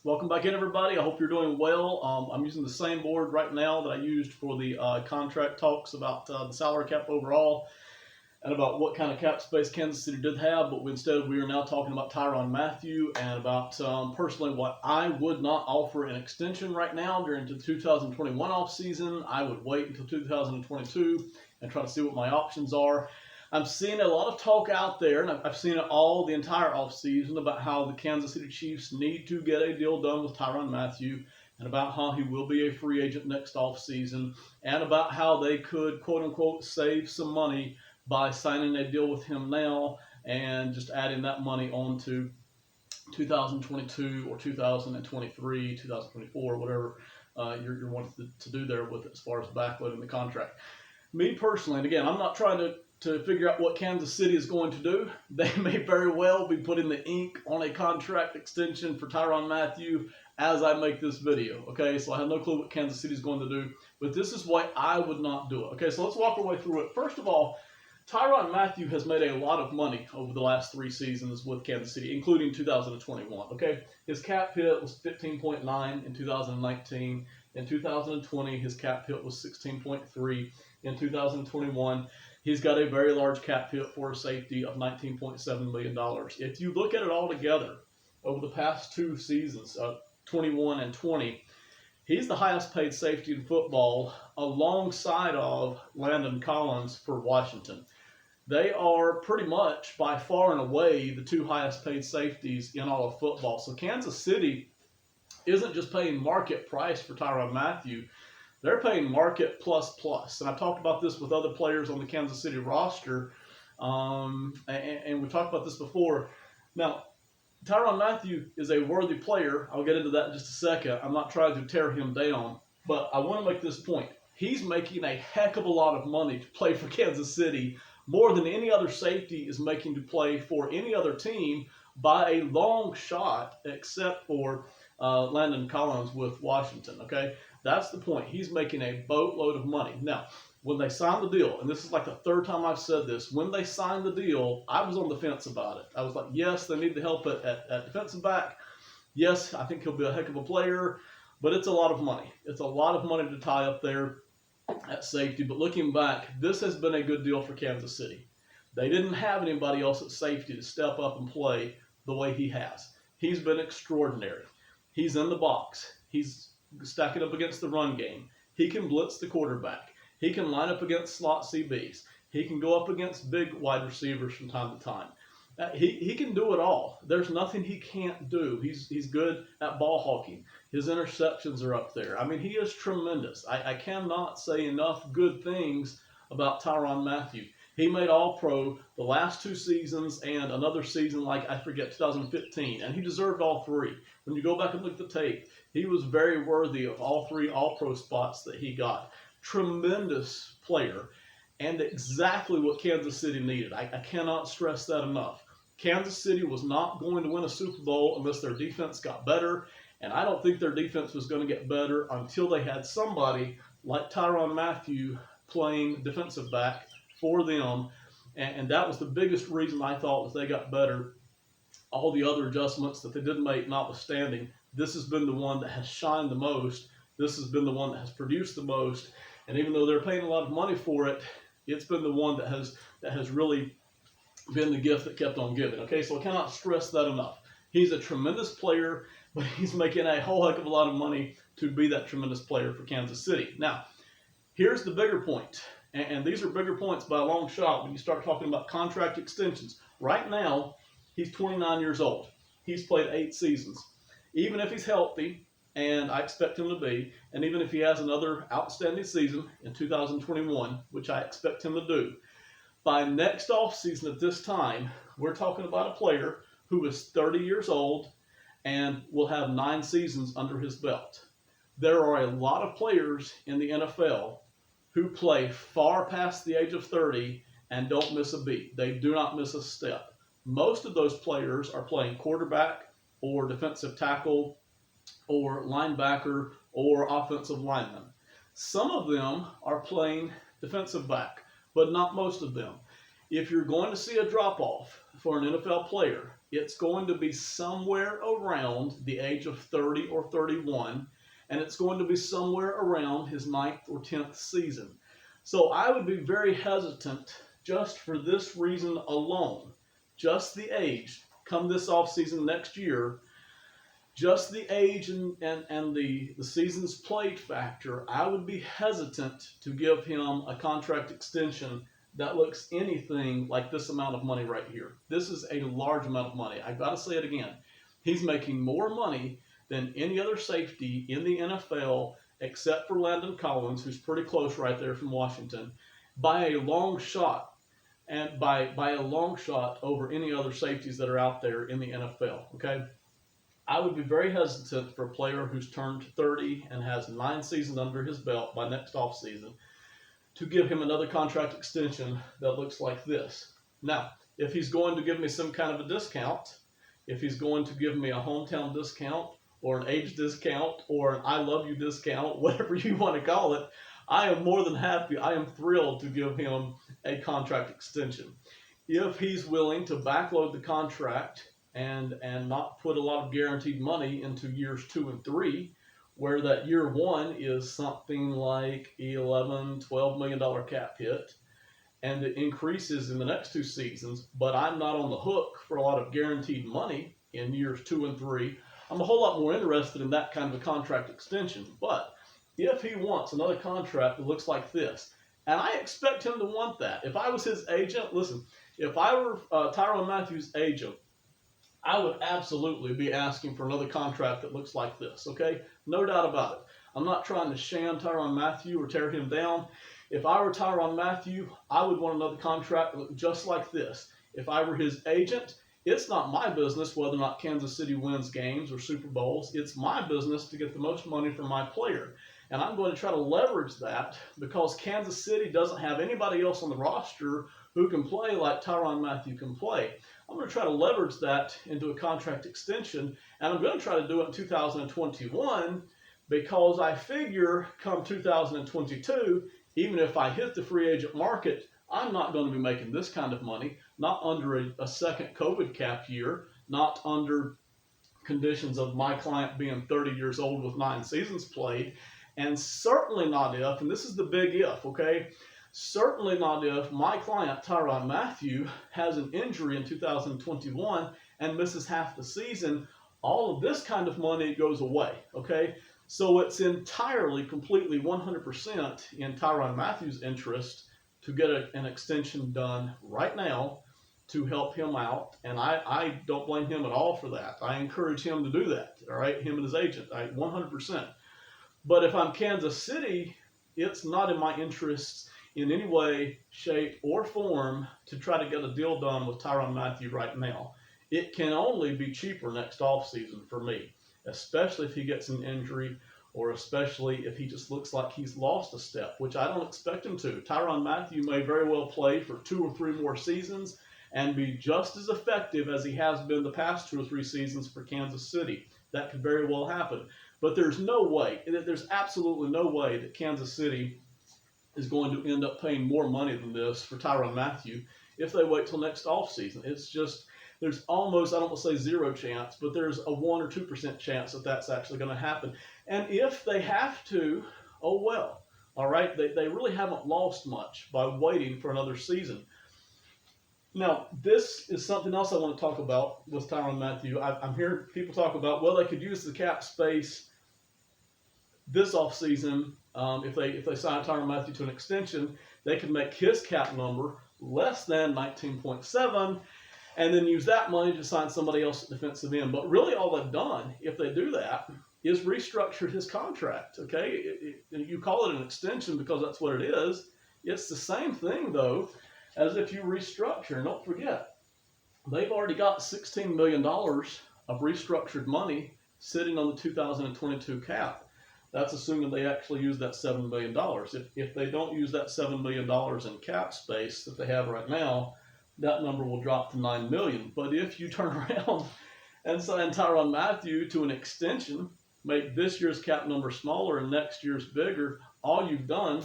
Welcome back in, everybody. I hope you're doing well. I'm using the same board right now that I used for the contract talks about the salary cap overall and about what kind of cap space Kansas City did have, but instead we are now talking about Tyrann Mathieu and about personally what I would not offer an extension right now during the 2021 offseason. I would wait until 2022 and try to see what my options are. I'm seeing a lot of talk out there, and I've seen it all the entire offseason, about how the Kansas City Chiefs need to get a deal done with Tyrann Mathieu, and about how he will be a free agent next offseason, and about how they could, quote-unquote, save some money by signing a deal with him now and just adding that money on to 2022 or 2023, 2024, whatever you're wanting to do there with it as far as backloading the contract. Me personally, and again, I'm not trying to figure out what Kansas City is going to do. They may very well be putting the ink on a contract extension for Tyrann Mathieu as I make this video. Okay, so I have no clue what Kansas City is going to do, but this is why I would not do it. Okay, so let's walk our way through it. First of all, Tyrann Mathieu has made a lot of money over the last 3 seasons with Kansas City, including 2021. Okay, his cap hit was 15.9 in 2019. In 2020, his cap hit was 16.3. In 2021, he's got a very large cap hit for a safety of $19.7 million. If you look at it all together over the past 2 seasons, 21 and 20, he's the highest paid safety in football alongside of Landon Collins for Washington. They are pretty much by far and away the 2 highest paid safeties in all of football. So Kansas City isn't just paying market price for Tyrann Mathieu. They're paying market plus. And I've talked about this with other players on the Kansas City roster, and we talked about this before. Now, Tyrann Mathieu is a worthy player. I'll get into that in just a second. I'm not trying to tear him down, but I want to make this point. He's making a heck of a lot of money to play for Kansas City, more than any other safety is making to play for any other team by a long shot, except for Landon Collins with Washington, okay? That's the point. He's making a boatload of money. Now, when they signed the deal, and this is like the 3rd time I've said this, when they signed the deal, I was on the fence about it. I was like, yes, they need the help at defensive back. Yes, I think he'll be a heck of a player, but it's a lot of money. It's a lot of money to tie up there at safety. But looking back, this has been a good deal for Kansas City. They didn't have anybody else at safety to step up and play the way he has. He's been extraordinary. He's in the box. He's stacking up against the run game. He can blitz the quarterback. He can line up against slot CBs. He can go up against big wide receivers from time to time. He can do it all. There's nothing he can't do. He's good at ball hawking. His interceptions are up there. I mean, he is tremendous. I cannot say enough good things about Tyrann Mathieu. He made All-Pro the last 2 seasons and another season, like, I forget, 2015, and he deserved all 3. When you go back and look at the tape, he was very worthy of all 3 All-Pro spots that he got. Tremendous player, and exactly what Kansas City needed. I cannot stress that enough. Kansas City was not going to win a Super Bowl unless their defense got better, and I don't think their defense was going to get better until they had somebody like Tyrann Mathieu playing defensive back for them, and that was the biggest reason I thought was they got better. All the other adjustments that they did make notwithstanding, this has been the one that has shined the most. This has been the one that has produced the most, and even though they're paying a lot of money for it, it's been the one that has really been the gift that kept on giving. Okay, so I cannot stress that enough. He's a tremendous player, but he's making a whole heck of a lot of money to be that tremendous player for Kansas City. Now, here's the bigger point, and these are bigger points by a long shot when you start talking about contract extensions. Right now, he's 29 years old. He's played 8 seasons. Even if he's healthy, and I expect him to be, and even if he has another outstanding season in 2021, which I expect him to do, by next offseason at this time, we're talking about a player who is 30 years old and will have 9 seasons under his belt. There are a lot of players in the NFL who play far past the age of 30 and don't miss a beat. They do not miss a step. Most of those players are playing quarterback or defensive tackle or linebacker or offensive lineman. Some of them are playing defensive back, but not most of them. If you're going to see a drop-off for an NFL player, it's going to be somewhere around the age of 30 or 31, and it's going to be somewhere around his 9th or 10th season. So I would be very hesitant just for this reason alone, just the age, come this off season next year, just the age and the seasons played factor, I would be hesitant to give him a contract extension that looks anything like this amount of money right here. This is a large amount of money. I've got to say it again. He's making more money than any other safety in the NFL except for Landon Collins, who's pretty close right there from Washington, by a long shot, and by a long shot over any other safeties that are out there in the NFL, okay? I would be very hesitant for a player who's turned 30 and has 9 seasons under his belt by next offseason to give him another contract extension that looks like this. Now, if he's going to give me some kind of a discount, if he's going to give me a hometown discount or an age discount or an I love you discount, whatever you want to call it, I am more than happy, I am thrilled to give him a contract extension. If he's willing to backload the contract and not put a lot of guaranteed money into years 2 and 3, where that year 1 is something like $11-12 million cap hit, and it increases in the next 2 seasons, but I'm not on the hook for a lot of guaranteed money in years 2 and 3, I'm a whole lot more interested in that kind of a contract extension. But if he wants another contract that looks like this, and I expect him to want that. If I was his agent, listen, if I were Tyrann Mathieu's agent, I would absolutely be asking for another contract that looks like this, okay? No doubt about it. I'm not trying to sham Tyrann Mathieu or tear him down. If I were Tyrann Mathieu, I would want another contract that looked just like this. If I were his agent, it's not my business whether or not Kansas City wins games or Super Bowls. It's my business to get the most money for my player. And I'm going to try to leverage that because Kansas City doesn't have anybody else on the roster who can play like Tyrann Mathieu can play. I'm going to try to leverage that into a contract extension, and I'm going to try to do it in 2021 because I figure come 2022, even if I hit the free agent market, I'm not going to be making this kind of money, not under a second COVID cap year, not under conditions of my client being 30 years old with 9 seasons played, and certainly not if, and this is the big if, okay? Certainly not if my client, Tyrann Mathieu, has an injury in 2021 and misses half the season. All of this kind of money goes away, okay? So it's entirely, completely, 100% in Tyrann Mathieu's interest to get an extension done right now to help him out, and I don't blame him at all for that. I encourage him to do that, all right, him and his agent, 100%. But if I'm Kansas City, it's not in my interest in any way, shape, or form to try to get a deal done with Tyrann Mathieu right now. It can only be cheaper next offseason for me, especially if he gets an injury or especially if he just looks like he's lost a step, which I don't expect him to. Tyrann Mathieu may very well play for 2 or 3 more seasons and be just as effective as he has been the past 2 or 3 seasons for Kansas City. That could very well happen. But there's no way, there's absolutely no way that Kansas City is going to end up paying more money than this for Tyrann Mathieu if they wait till next offseason. It's just, there's almost, I don't want to say 0 chance, but there's a 1 or 2% chance that that's actually going to happen. And if they have to, oh well, all right? They really haven't lost much by waiting for another season. Now, this is something else I want to talk about with Tyrann Mathieu. I'm hearing people talk about, well, they could use the cap space this offseason. If they sign Tyrann Mathieu to an extension, they could make his cap number less than 19.7 and then use that money to sign somebody else at defensive end. But really all they've done, if they do that, is restructured his contract, okay? You call it an extension because that's what it is. It's the same thing, though, as if you restructure. And don't forget, they've already got $16 million of restructured money sitting on the 2022 cap. That's assuming they actually use that $7 million. If they don't use that $7 million in cap space that they have right now, that number will drop to $9 million. But if you turn around and sign Tyrann Mathieu to an extension, make this year's cap number smaller and next year's bigger, all you've done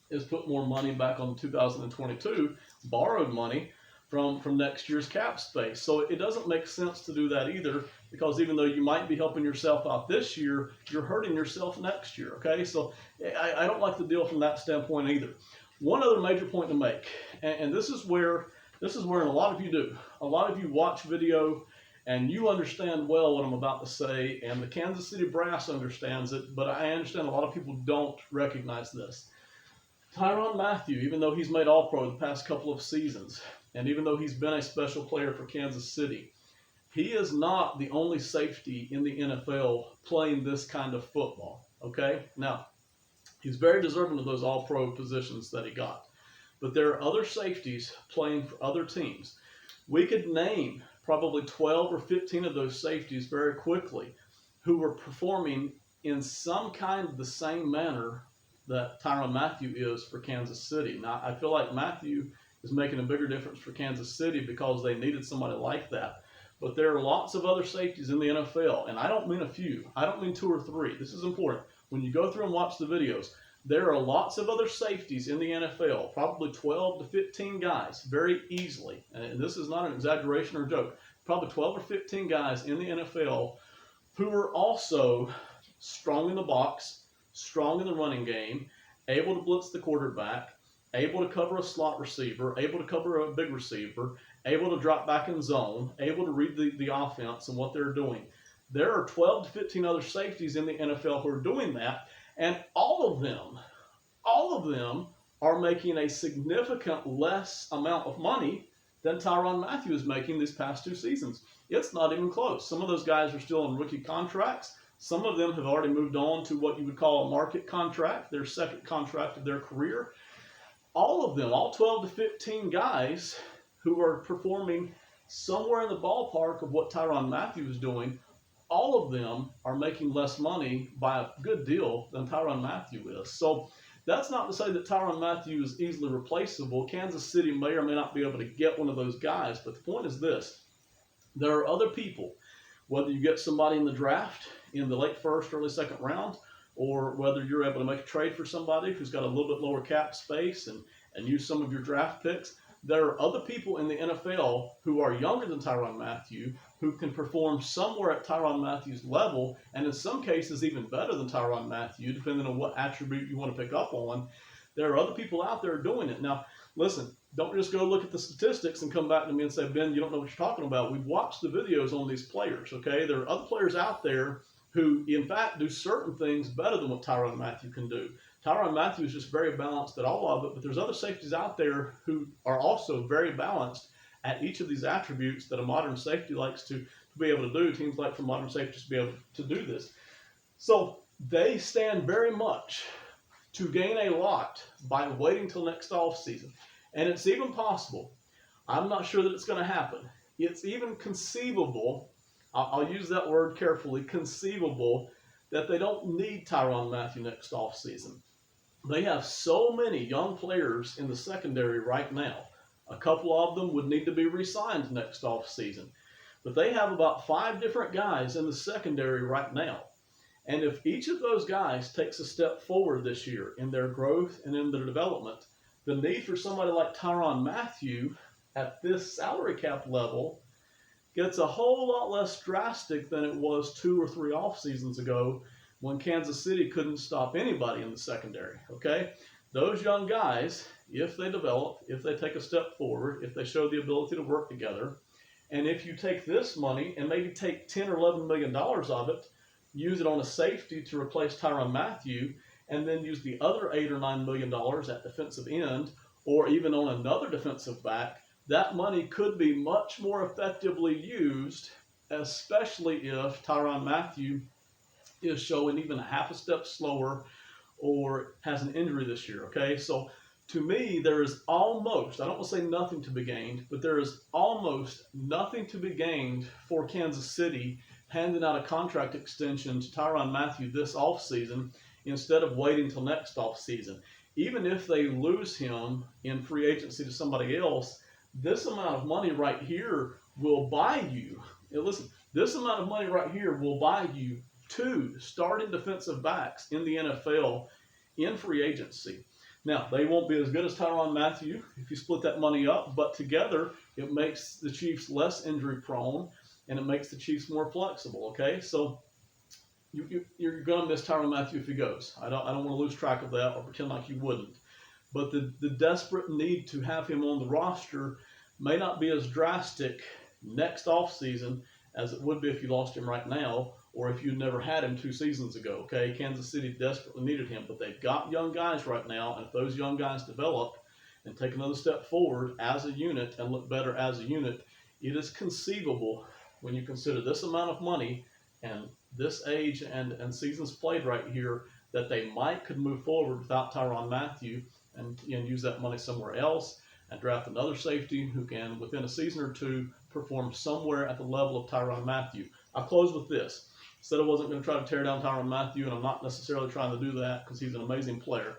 is put more money back on 2022, borrowed money from next year's cap space. So it doesn't make sense to do that either, because even though you might be helping yourself out this year, you're hurting yourself next year. Okay, so I don't like the deal from that standpoint either. One other major point to make, and this is where a lot of you do. A lot of you watch video and you understand well what I'm about to say, and the Kansas City Brass understands it, but I understand a lot of people don't recognize this. Tyrann Mathieu, even though he's made All-Pro the past couple of seasons, and even though he's been a special player for Kansas City, he is not the only safety in the NFL playing this kind of football, okay? Now, he's very deserving of those All-Pro positions that he got, but there are other safeties playing for other teams. We could name probably 12 or 15 of those safeties very quickly who were performing in some kind of the same manner that Tyrann Mathieu is for Kansas City. Now, I feel like Mathieu is making a bigger difference for Kansas City because they needed somebody like that. But there are lots of other safeties in the NFL, and I don't mean a few. I don't mean 2 or 3. This is important. When you go through and watch the videos, there are lots of other safeties in the NFL, probably 12 to 15 guys, very easily. And this is not an exaggeration or a joke. Probably 12 or 15 guys in the NFL who are also strong in the box, strong in the running game, able to blitz the quarterback, able to cover a slot receiver, able to cover a big receiver, able to drop back in zone, able to read the offense and what they're doing. There are 12 to 15 other safeties in the NFL who are doing that, and all of them are making a significant less amount of money than Tyrann Mathieu is making these past 2 seasons. It's not even close. Some of those guys are still on rookie contracts. Some of them have already moved on to what you would call a market contract, their second contract of their career. All of them, all 12 to 15 guys who are performing somewhere in the ballpark of what Tyrann Mathieu is doing, all of them are making less money by a good deal than Tyrann Mathieu is. So that's not to say that Tyrann Mathieu is easily replaceable. Kansas City may or may not be able to get one of those guys, but the point is this. There are other people, whether you get somebody in the draft in the late first, early second round, or whether you're able to make a trade for somebody who's got a little bit lower cap space and use some of your draft picks. There are other people in the NFL who are younger than Tyrann Mathieu who can perform somewhere at Tyrann Mathieu's level, and in some cases even better than Tyrann Mathieu, depending on what attribute you want to pick up on. There are other people out there doing it. Now, listen, don't just go look at the statistics and come back to me and say, Ben, you don't know what you're talking about. We've watched the videos on these players, okay? There are other players out there who, in fact, do certain things better than what Tyrann Mathieu can do. Tyrann Mathieu is just very balanced at all of it, but there's other safeties out there who are also very balanced at each of these attributes that a modern safety likes to be able to do. Teams like for modern safeties to be able to do this. So they stand very much to gain a lot by waiting till next offseason. And it's even possible, I'm not sure that it's going to happen, it's even conceivable, I'll use that word carefully, conceivable, that they don't need Tyrann Mathieu next offseason. They have so many young players in the secondary right now. A couple of them would need to be re-signed next offseason. But they have about 5 different guys in the secondary right now. And if each of those guys takes a step forward this year in their growth and in their development, the need for somebody like Tyrann Mathieu at this salary cap level gets a whole lot less drastic than it was 2 or 3 off seasons ago when Kansas City couldn't stop anybody in the secondary, okay? Those young guys, if they develop, if they take a step forward, if they show the ability to work together, and if you take this money and maybe take $10 or $11 million of it, use it on a safety to replace Tyrann Mathieu, and then use the other $8 or $9 million at defensive end, or even on another defensive back, that money could be much more effectively used, especially if Tyrann Mathieu is showing even a half a step slower or has an injury this year, okay? So to me, there is almost, I don't want to say nothing to be gained, but there is almost nothing to be gained for Kansas City handing out a contract extension to Tyrann Mathieu this offseason instead of waiting till next offseason. Even if they lose him in free agency to somebody else, this amount of money right here will buy you, listen, this amount of money right here will buy you 2 starting defensive backs in the NFL in free agency. Now, they won't be as good as Tyrann Mathieu if you split that money up, but together it makes the Chiefs less injury prone, and it makes the Chiefs more flexible. Okay, so you're going to miss Tyrann Mathieu if he goes. I don't want to lose track of that or pretend like you wouldn't. But the desperate need to have him on the roster may not be as drastic next offseason as it would be if you lost him right now or if you never had him 2 seasons ago. Okay, Kansas City desperately needed him, but they've got young guys right now, and if those young guys develop and take another step forward as a unit and look better as a unit, it is conceivable when you consider this amount of money and this age and seasons played right here that they could move forward without Tyrann Mathieu and use that money somewhere else and draft another safety who can, within a season or two, perform somewhere at the level of Tyrann Mathieu. I'll close with this. Said I wasn't going to try to tear down Tyrann Mathieu, and I'm not necessarily trying to do that because he's an amazing player.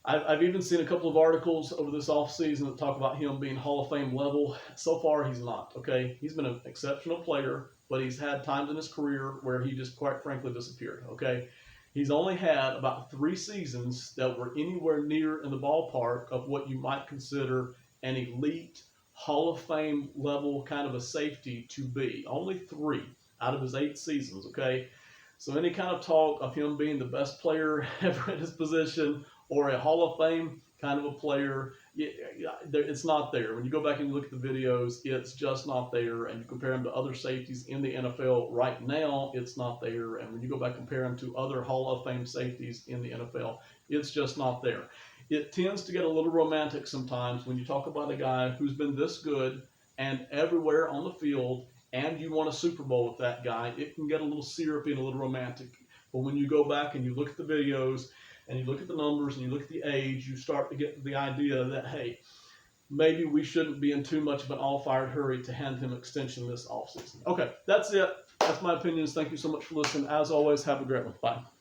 I've even seen a couple of articles over this offseason that talk about him being Hall of Fame level. So far, he's not, okay? He's been an exceptional player, but he's had times in his career where he just quite frankly disappeared, okay? He's only had about 3 seasons that were anywhere near in the ballpark of what you might consider an elite Hall of Fame level kind of a safety to be. Only 3 out of his 8 seasons, okay? So any kind of talk of him being the best player ever at his position or a Hall of Fame kind of a player, it's not there. When you go back and you look at the videos, it's just not there. And you compare him to other safeties in the NFL right now, it's not there. And when you go back and compare him to other Hall of Fame safeties in the NFL, it's just not there. It tends to get a little romantic sometimes when you talk about a guy who's been this good and everywhere on the field, and you won a Super Bowl with that guy. It can get a little syrupy and a little romantic. But when you go back and you look at the videos and you look at the numbers and you look at the age, you start to get the idea that, hey, maybe we shouldn't be in too much of an all-fired hurry to hand him extension this offseason. Okay, that's it. That's my opinions. Thank you so much for listening. As always, have a great one. Bye.